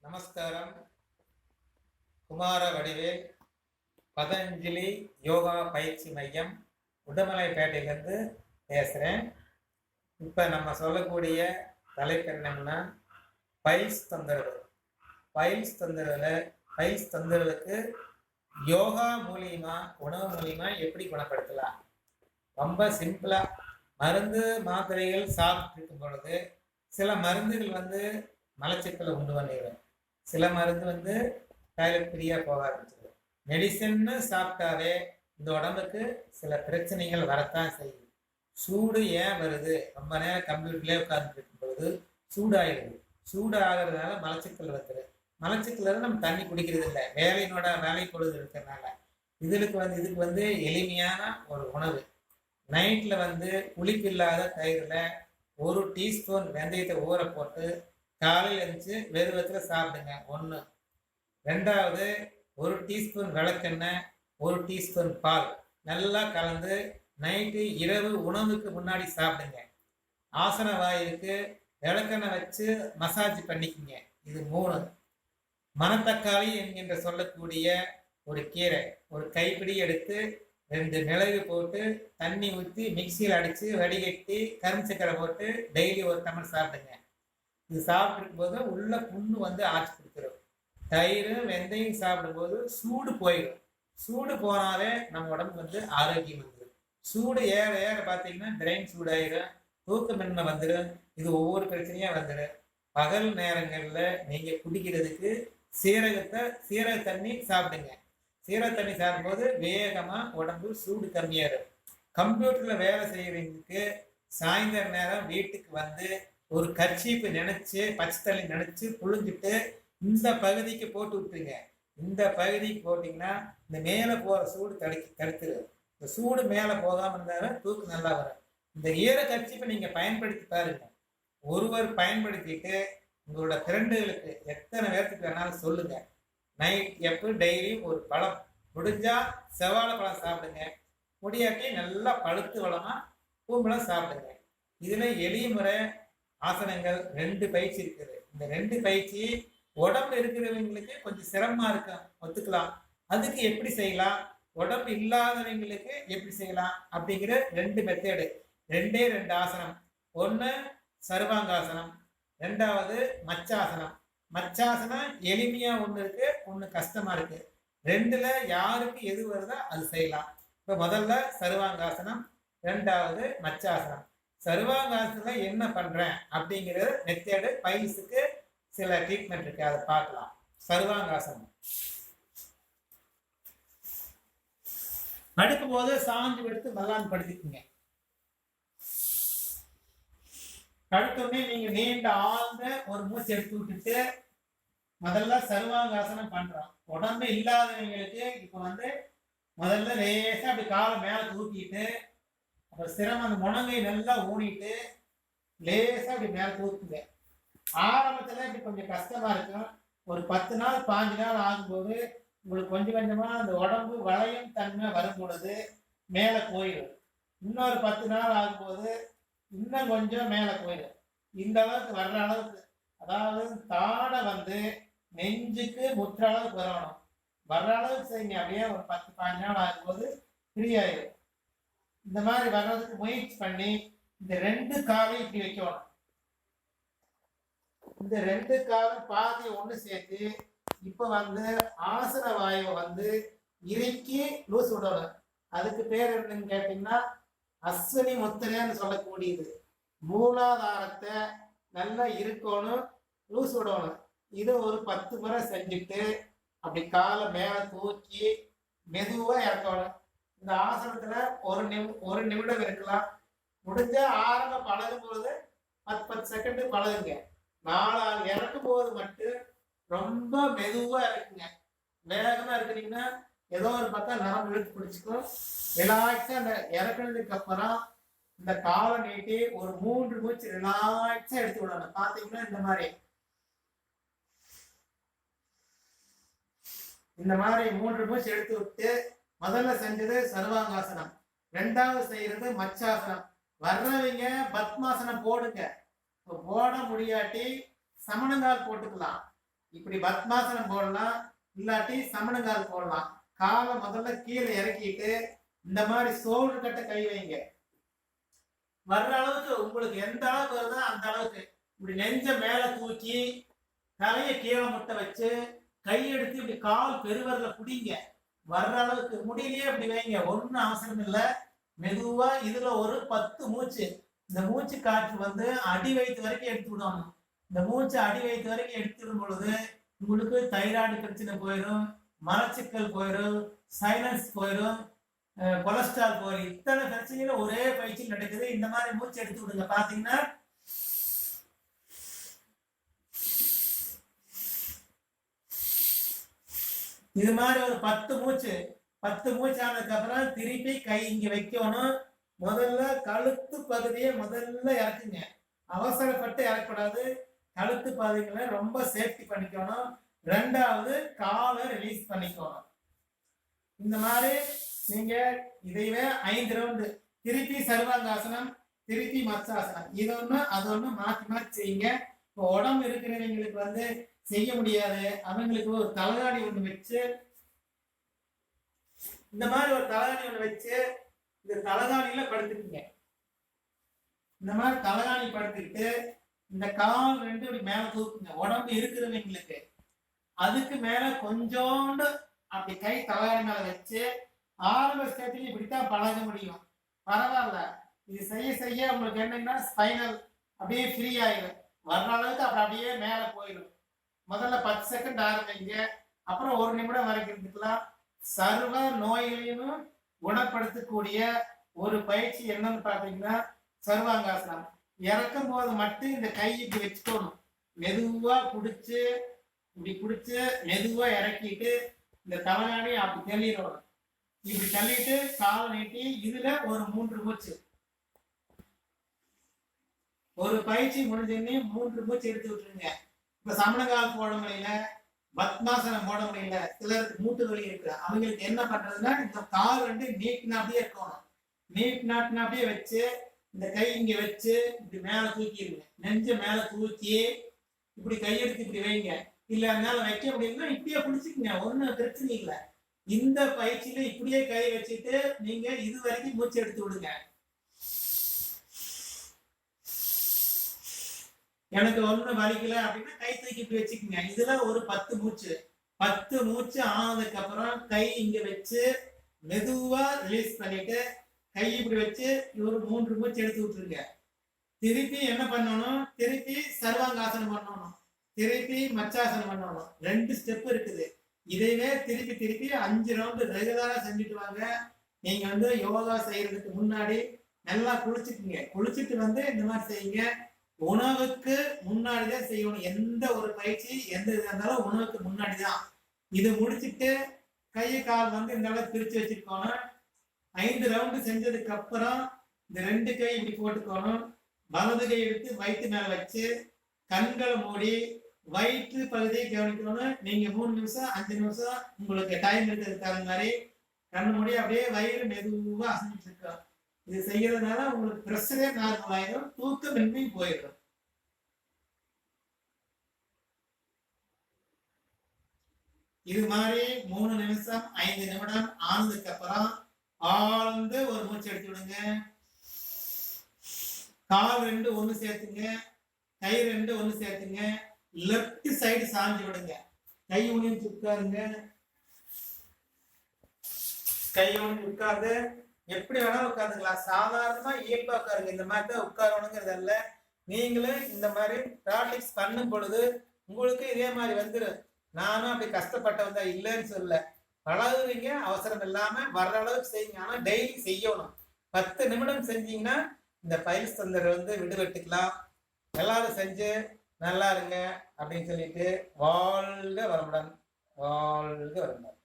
நமஸ்காரம். குமார வடிவேல், பதஞ்சலி யோகா பயிற்சி மையம், உடுமலைப்பேட்டையிலேருந்து பேசுகிறேன். இப்போ நம்ம சொல்லக்கூடிய தலைப்பு என்னன்னா பைல்ஸ் தொந்தரவு. பைல்ஸ் தொந்தரவுக்கு யோகா மூலியமா, உணவு மூலியமா எப்படி குணப்படுத்தலாம்? ரொம்ப சிம்பிளா, மருந்து மாத்திரைகள் சாப்பிட்டு இருக்கும் பொழுது சில மருந்துகள் மலச்சிக்கலை உண்டு பண்ணிடும். சில மருந்து டாய்லெட் ஃப்ரீயா போக ஆரம்பிச்சிடும். மெடிசன்னு சாப்பிட்டாவே இந்த உடம்புக்கு சில பிரச்சனைகள் வரத்தான் செய்யும். சூடு ஏன் வருது? ரொம்ப நேரம் கம்ப்யூட்டர்லேயே உட்கார்ந்து இருக்கும் பொழுது சூடாயிடுது. சூடு ஆகிறதுனால மலச்சிக்கல் வந்துடுது. மலச்சிக்கல் நம்ம தண்ணி குடிக்கிறது இல்லை, வேலை பொழுது இருக்கிறதுனால. இதுக்கு எளிமையான ஒரு உணவு. நைட்ல புளிப்பில்லாத தயிரில் 1 டீஸ்பூன் வெந்தயத்தை ஊற போட்டு காலையில் எழுந்துச்சு வெறுவத்தில் சாப்பிடுங்க. 1. 2வது 1 டீஸ்பூன் விளக்கெண்ணெய், 1 டீஸ்பூன் பால் நல்லா கலந்து நைட்டு இரவு உணவுக்கு முன்னாடி சாப்பிடுங்க. ஆசன வாயுக்கு விளக்கெண்ணெய் வச்சு மசாஜ் பண்ணிக்கங்க. இது 3. மணத்தக்காளி என்கின்ற சொல்லக்கூடிய ஒரு கீரை, ஒரு கைப்பிடி எடுத்து 2 மிளகு போட்டு தண்ணி ஊற்றி மிக்சியில் அடித்து வடிகட்டி கரும்பு சக்கரை போட்டு டெய்லி ஒரு டம்ளர் சாப்பிடுங்க. இது சாப்பிட்டு போது உள்ள புண்ணு ஆட்சி கொடுத்துரும். தயிர் வெந்தயம் சாப்பிடும்போது சூடு போயிடும். சூடு போனாலே நம்ம உடம்பு ஆரோக்கியம் வந்துடும். சூடு ஏற ஏற பார்த்தீங்கன்னா பிரெயின் சூடாயிடும், தூக்கமின்மை வந்துடும். இது ஒவ்வொரு பிரச்சனையா வந்துடும். பகல் நேரங்களில் நீங்கள் குடிக்கிறதுக்கு சீரக தண்ணி சாப்பிடுங்க. சீரக தண்ணி சாப்பிடும்போது வேகமாக உடம்பு சூடு கம்மியாயிடும். கம்ப்யூட்டரில் வேலை செய்கிறவங்களுக்கு சாயந்தர நேரம் வீட்டுக்கு ஒரு கர்ச்சீப்பு நினைச்சு, பச்சை தண்ணி நினைச்சு புழிஞ்சிட்டு இந்த பகுதிக்கு போட்டு விட்டுருங்க. இந்த பகுதிக்கு போட்டிங்கன்னா இந்த மேலே போகிற சூடு தடுத்துடும். இந்த சூடு மேலே போகாமல் இருந்தாலும் தூக்கு நல்லா வரும். இந்த ஈர கர்ச்சீப்பை நீங்கள் பயன்படுத்தி பாருங்க. ஒருவர் பயன்படுத்திட்டு உங்களோட ஃப்ரெண்டுகளுக்கு எத்தனை பேர்த்துக்கு வேணாலும் சொல்லுங்க. நைட் டெய்லி ஒரு பழம், முடிஞ்சா செவ்வாழை பழம் சாப்பிடுங்க. முடியாட்டி நல்லா பழுத்து வளமா பூம்பழம் சாப்பிடுங்க. இதுல எளிய முறை ஆசனங்கள் 2 பயிற்சி இருக்குது. இந்த 2 பயிற்சி உடம்பு இருக்கிறவங்களுக்கு கொஞ்சம் சிரமமா இருக்கும், ஒத்துக்கலாம். அதுக்கு எப்படி செய்யலாம், உடம்பு இல்லாதவங்களுக்கு எப்படி செய்யலாம் அப்படிங்கிற 2 மெத்தேடு. 2 ஆசனம். 1 சர்வாங்காசனம், 2வது மச்சாசனம். மச்சாசனம் எளிமையா ஒன்று இருக்கு, ஒன்று கஷ்டமா இருக்கு. 2ல யாருக்கு எது வருதோ அது செய்யலாம். இப்போ முதல்ல சர்வாங்காசனம், 2வது மச்சாசனம். சர்வாங்காசனத்துல என்ன பண்றேன் அப்படிங்கிறது மெத்தேடு. பைல்ஸுக்கு சில ட்ரீட்மெண்ட் இருக்கு, அதை பார்க்கலாம். சர்வாங்காசனம் படுக்கும் போது சாஞ்சு எடுத்து மல்லாந்து படுத்திக்குங்க. படுத்தோடனே நீங்க நீண்ட ஆழ்ந்த ஒரு மூச்சு எடுத்து விட்டுட்டு முதல்ல சர்வாங்காசனம் பண்றோம். உடம்பு இல்லாதவங்களுக்கு இப்போ முதல்ல லேசா அப்படி காலை மேல தூக்கிட்டு, அப்புறம் சிரமம் அந்த முழங்கை நல்லா ஊனிட்டு லேசா அப்படி மேல தூக்குங்க. ஆரம்பத்துல இப்படி கொஞ்சம் கஷ்டமா இருக்கும். ஒரு 10 நாள் 5 நாள் ஆகும்போது உங்களுக்கு கொஞ்சம் கொஞ்சமா அந்த உடம்பு வளையும் தன்மை வரும் பொழுது மேல போயிடும். இன்னொரு 10 நாள் ஆகும்போது இன்னும் கொஞ்சம் மேல போயிடும். இந்த அளவுக்கு வர்ற அளவுக்கு, அதாவது தாடை நெஞ்சுக்கு முற்ற அளவுக்கு வரணும். வர்ற அளவுக்கு செய்யுங்க. அப்படியே ஒரு 10-15 நாள் ஆகும்போது ஃப்ரீ ஆயிடும். இந்த மாதிரி வர்றதுக்கு முயற்சி பண்ணி இந்த 2 காலையும் இப்படி வைக்கணும். இந்த 2 காலும் பாதி ஒன்று சேர்த்து இப்போ ஆசன வாயுவை இறுக்கி லூஸ் விடணும். அதுக்கு பேர் என்னன்னு கேட்டீங்கன்னா அஸ்வினி முத்திரைன்னு சொல்லக்கூடியது. மூலாதாரத்தை நல்லா இருக்கணும், லூஸ் விடணும். இது ஒரு 10 முறை செஞ்சுட்டு அப்படி காலை மேலே தூக்கி மெதுவா இறக்கணும். இந்த ஆசனத்துல ஒரு நிமிடம் இருக்கலாம். முடிஞ்ச ஆரம்ப பழகும் பொழுது 10 செகண்ட் பழகுங்க. 4 இறக்கும் போது மட்டும் ரொம்ப மெதுவா இருக்குங்க. வேகமா இருக்கிறீங்கன்னா ஏதோ ஒரு பார்த்தா நரம்பு இழுத்து பிடிச்சிக்கும். ரிலாக்ஸா அந்த இறக்குனதுக்கு அப்புறம் இந்த காலை நீட்டி ஒரு 3 மூச்சு ரிலாக்ஸா எடுத்து விடணும். பாத்தீங்கன்னா இந்த மாதிரி 3 மூச்சு எடுத்து விட்டு முதல்ல செஞ்சது சர்வாங்காசனம், 2வது செய்யறது மச்சாசனம். வர்றவங்க பத்மாசனம் போடுங்க. போட முடியாட்டி சமணங்கால் போட்டுக்கலாம். இப்படி பத்மாசனம் போடலாம், இல்லாட்டி சமணங்கால் போடலாம். காலை முதல்ல கீழே இறக்கிட்டு இந்த மாதிரி சோறு கட்ட கை வைங்க. வர்ற அளவுக்கு உங்களுக்கு எந்த அளவுக்கு வருதோ அந்த அளவுக்கு இப்படி நெஞ்ச மேல தூக்கி தலையை கீழே முட்டை வச்சு கையெடுத்து இப்படி கால் பெருவரில் பிடிங்க. வர்ற அளவுக்கு முடியலையே அப்படி வைங்க, ஒன்றும் அவசரம் இல்லை. மெதுவா இதுல ஒரு 10 மூச்சு. இந்த மூச்சு காற்று வந்து அடி வயிற்று வரைக்கும் எடுத்து விடணும். இந்த மூச்சு அடி வயிற்று வரைக்கும் எடுத்துடும் பொழுது உங்களுக்கு தைராய்டு பிரச்சனை போயிடும், மலச்சிக்கல் போயிடும், சைனஸ் போயிடும், கொலஸ்ட்ரால் போயிடும். இத்தனை பிரச்சனைகளும் ஒரே பயிற்சியில் நடக்குது. இந்த மாதிரி மூச்சு எடுத்து விடுங்க. பாத்தீங்கன்னா இது மாதிரி ஒரு 10 மூச்சு. 10 மூச்சு ஆனதுக்கு அப்புறம் திருப்பி கை இங்க வைக்கணும். முதல்ல கழுத்து பகுதியை முதல்ல இறக்குங்க. அவசரப்பட்டு இறக்கக்கூடாது. கழுத்து பகுதிகளை ரொம்ப சேஃப்டி பண்ணிக்கணும். ரெண்டாவது காலை ரிலீஸ் பண்ணிக்கணும். இந்த மாதிரி நீங்க இதைவே 5 ரவுண்டு திருப்பி சர்வாங்காசனம், திருப்பி மத்சாசனம், இது ஒண்ணு அது ஒண்ணு மாற்றி மாற்றி செய்யுங்க. இப்போ உடம்பு இருக்கிறவங்களுக்கு வந்து செய்ய முடியாது, அவங்களுக்கு ஒரு தலகாணி ஒண்ணு வச்சு, இந்த மாதிரி ஒரு தலகாணி ஒண்ணு வச்சு இந்த தலகாணியில படுத்துக்குங்க. இந்த மாதிரி தலகாணி படுத்துக்கிட்டு இந்த கால் 2 இப்படி மேல தூக்குங்க. உடம்பு இருக்கிறவங்களுக்கு அதுக்கு மேல கொஞ்சோண்டு அப்படி கை தலகாணி மேல வச்சு ஆரம்ப ஸ்டேஜ்ல இப்படித்தான் பழக முடியும். பரவாயில்ல, இது செய்ய செய்ய உங்களுக்கு என்னன்னா ஸ்பைனல் அப்படியே ஃப்ரீ ஆயிடும். வர்ற அளவுக்கு அப்புறம் அப்படியே மேல போயிடும். முதல்ல 10 செகண்ட் ஆரம்பிங்க, அப்புறம் 1 நிமிடம் வரைக்கும் இருந்துக்கலாம். சர்வ நோய்களையும் குணப்படுத்தக்கூடிய ஒரு பயிற்சி என்னன்னு பாத்தீங்கன்னா சர்வாங்காசனம். இறக்கும் போது மட்டும் இந்த கை இப்படி வச்சுக்கணும். மெதுவா பிடிச்சு இப்படி பிடிச்சு மெதுவா இறக்கிட்டு இந்த தலகாணி அப்படி தள்ளிடணும். இப்படி தள்ளிட்டு காலை நீட்டி இதுல ஒரு 3 மூச்சு. ஒரு பயிற்சி முடிஞ்சுன்னு 3 மூச்சு எடுத்து விட்டுருங்க. இப்ப சமணங்கால் போட முடியல, பத்மாசனம் போட முடியல, சிலருக்கு மூட்டு வலி இருக்கு, அவங்களுக்கு என்ன பண்றதுன்னா இந்த கால் 2 நீட்டினாப்படியே இருக்கணும். நீட்டினாட்டினாப்படியே வச்சு இந்த கை இங்க வச்சு இப்படி மேல தூக்கிடுங்க. நெஞ்ச மேல தூக்கி இப்படி கையெடுத்து இப்படி வைங்க. இல்ல அதனால வைக்க முடியும்னா இப்படியே பிடிச்சிக்கங்க, ஒன்னும் பிரச்சனை இல்லை. இந்த பயிற்சியில இப்படியே கை வச்சுட்டு நீங்க இது வரைக்கும் மூச்சு எடுத்து விடுங்க. எனக்கு ஒண்ணு வலிக்கல அப்படின்னா கை தூக்கி இப்படி வச்சுக்கோங்க. இதுல ஒரு 10 மூச்சு. 10 மூச்சு ஆனதுக்கு அப்புறம் கை இங்க வச்சு மெதுவா ரிலீஸ் பண்ணிட்டு கை இப்படி வச்சு ஒரு 3 மூச்சு எடுத்து விட்டுருங்க. திருப்பி என்ன பண்ணணும், திருப்பி சர்வாங்காசனம் பண்ணணும், திருப்பி மச்சாசனம் பண்ணணும். 2 ஸ்டெப் இருக்குது. இதைவே திருப்பி திருப்பி 5 ரவுண்டு ரெகுலரா செஞ்சுட்டு வாங்க. நீங்க வந்து யோகா செய்யறதுக்கு முன்னாடி நல்லா குளிச்சுக்குங்க. குளிச்சுட்டு வந்து இந்த மாதிரி செய்யுங்க. உணவுக்கு முன்னாடிதான் செய்யணும். எந்த ஒரு பயிற்சி எந்த இது இருந்தாலும் உணவுக்கு முன்னாடிதான். இது முடிச்சுட்டு கை கால் வந்து இந்த அளவுக்கு பிரிச்சு வச்சுக்கோணும். 5 ரவுண்டு செஞ்சதுக்கு அப்புறம் இந்த 2 கை இப்படி போட்டுக்கணும். வலது கை எடுத்து வயிற்று மேல வச்சு கண்களை மூடி வயிற்று பகுதியை கவனிக்கணும். நீங்க 3 நிமிஷம் 5 நிமிஷம் உங்களுக்கு டைம் இருக்கிறதுக்கு தகுந்த மாதிரி கண்ணு மூடி அப்படியே வயிறு மெதுவா அசைஞ்சிட்டு இருக்கோம். இது செய்யறதுனால உங்களுக்கு பிரஷரே நார்மல் ஆயிடும், தூக்கமின்மை போயிடும். இது மாதிரி 3 நிமிஷம் 5 நிமிடம் ஆனதுக்கு அப்புறம் ஆழ்ந்து ஒரு மூச்சு எடுத்து விடுங்க. கால் 2 ஒண்ணு சேர்த்துங்க, கை 2 ஒண்ணு சேர்த்துங்க. லெப்ட் சைடு சாஞ்சு விடுங்க. கை ஒண்ணு உட்காருங்க, கை ஒண்ணு உட்கார்ந்து எப்படி வேணாலும் உட்காந்துக்கலாம். சாதாரணமா இயல்பா உட்காருங்க. இந்த மாதிரி தான் உட்காரணுங்கிறது அல்ல. நீங்களும் இந்த மாதிரி ப்ராக்டிஸ் பண்ணும் பொழுது உங்களுக்கு இதே மாதிரி வந்துடும். நானும் அப்படி கஷ்டப்பட்டவன் தான் இல்லைன்னு சொல்ல. பழகுவீங்க, அவசரம் இல்லாம வர்ற அளவுக்கு செய்யுங்க. ஆனா டெய்லி செய்யணும். 10 நிமிடம் செஞ்சீங்கன்னா இந்த பைல்ஸ் தொந்தரவு வந்து விடுபட்டுக்கலாம். எல்லாரும் செஞ்சு நல்லா இருங்க அப்படின்னு சொல்லிட்டு வாழ்க வளமுடன், வாழ்க வளமுடன்.